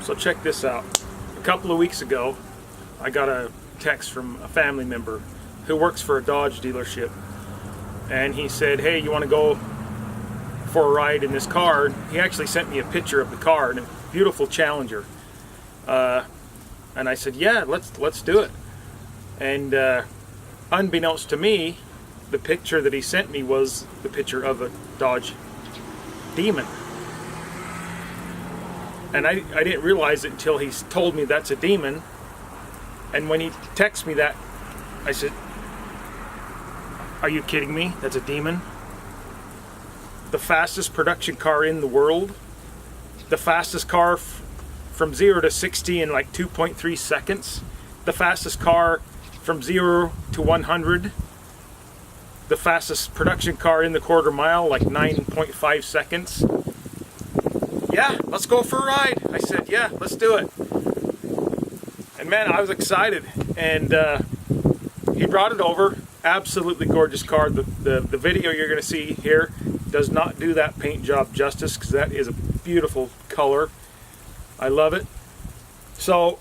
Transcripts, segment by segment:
So check this out. A couple of weeks ago, I got a text from a family member who works for a Dodge dealership. And he said, hey, you want to go for a ride in this car? He actually sent me a picture of the car, and a beautiful Challenger. And I said, yeah, let's do it. And unbeknownst to me, the picture that he sent me was the picture of a Dodge Demon. And I didn't realize it until he told me that's a Demon. And when he texted me that, I said, are you kidding me? That's a Demon? The fastest production car in the world. The fastest car from 0 to 60 in like 2.3 seconds. The fastest car from 0 to 100. The fastest production car in the quarter mile, like 9.5 seconds. Yeah, let's go for a ride. I said, yeah, let's do it. And man, I was excited. And he brought it over. Absolutely gorgeous car. The video you're going to see here does not do that paint job justice, because that is a beautiful color. I love it. So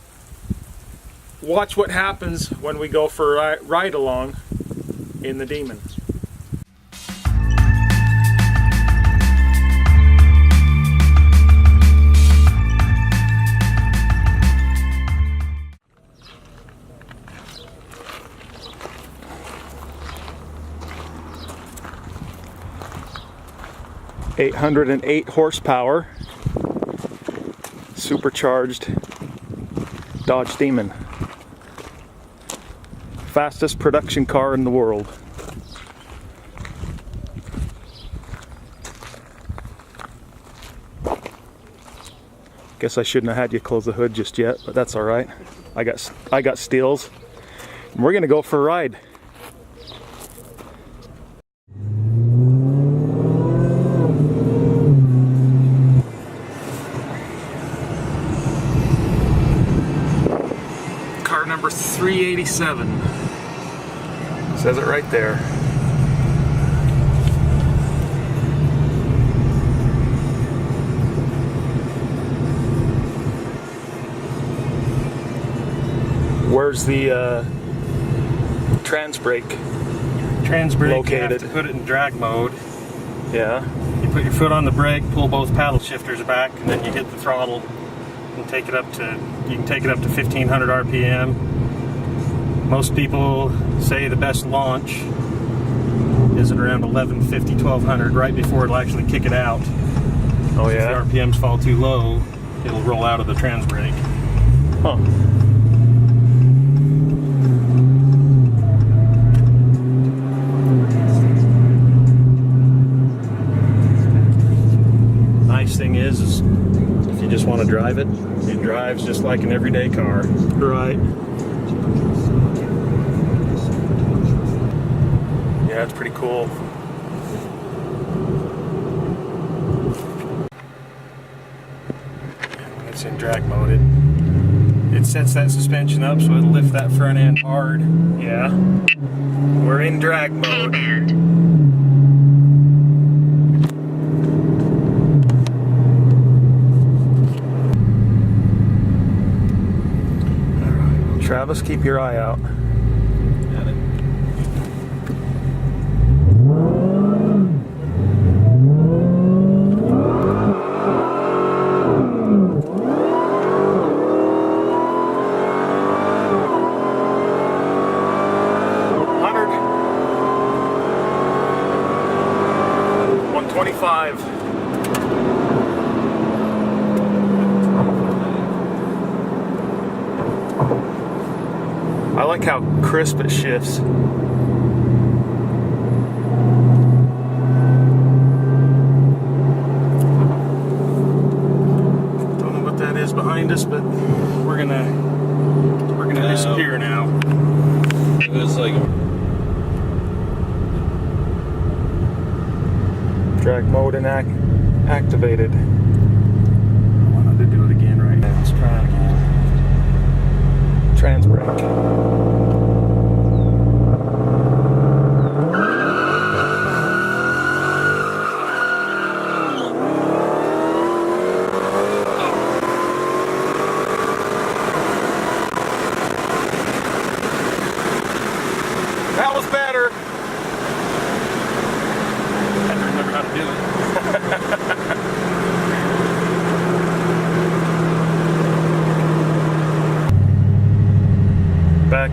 watch what happens when we go for a ride along in the Demon. .808 horsepower, supercharged Dodge Demon. Fastest production car in the world. Guess I shouldn't have had you close the hood just yet, but that's all right. I got steels. And we're gonna go for a ride. Number 387. Says it right there. Where's the transbrake? Transbrake located? You have to put it in drag mode. Yeah. You put your foot on the brake, pull both paddle shifters back, and then you hit the throttle and take it up to, you can take it up to 1500 RPM. Most people say the best launch is at around 1150, 1200, right before it'll actually kick it out. Oh yeah? If the RPMs fall too low, it'll roll out of the transbrake. Huh. Nice thing is if you just want to drive it, it drives just like an everyday car. Right. Yeah, it's pretty cool. When it's in drag mode, it sets that suspension up so it'll lift that front end hard. Yeah. We're in drag mode. Travis, keep your eye out. Got it. I like how crisp it shifts. Don't know what that is behind us, but we're gonna disappear now. It was like Drag mode and activated. I wanted to do it again right now. Let's try it again. Transbrake.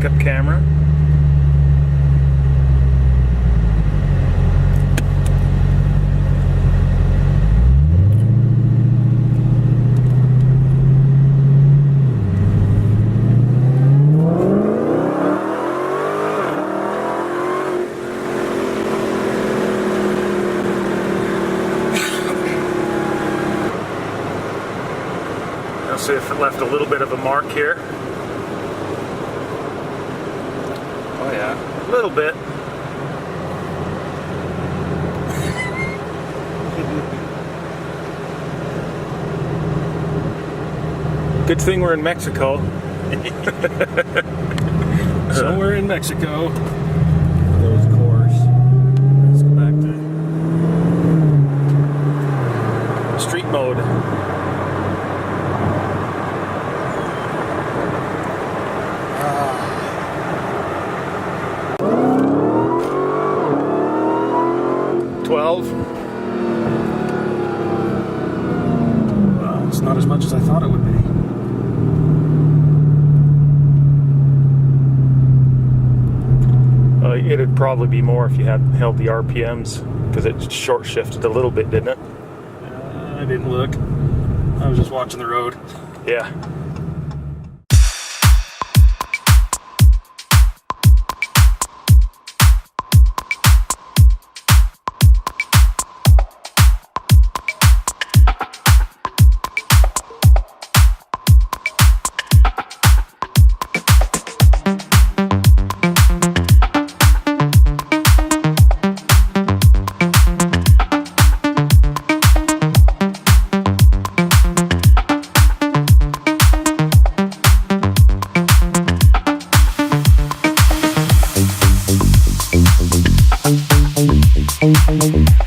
backup camera. I'll see if it left a little bit of a mark here. Oh yeah. A little bit. Good thing we're in Mexico. Somewhere in Mexico. Those cores. Let's go back to Street mode. Well, it's not as much as I thought it would be. It'd probably be more if you had held the RPMs, because it short shifted a little bit, didn't it? I didn't look. I was just watching the road. Yeah. Thank you.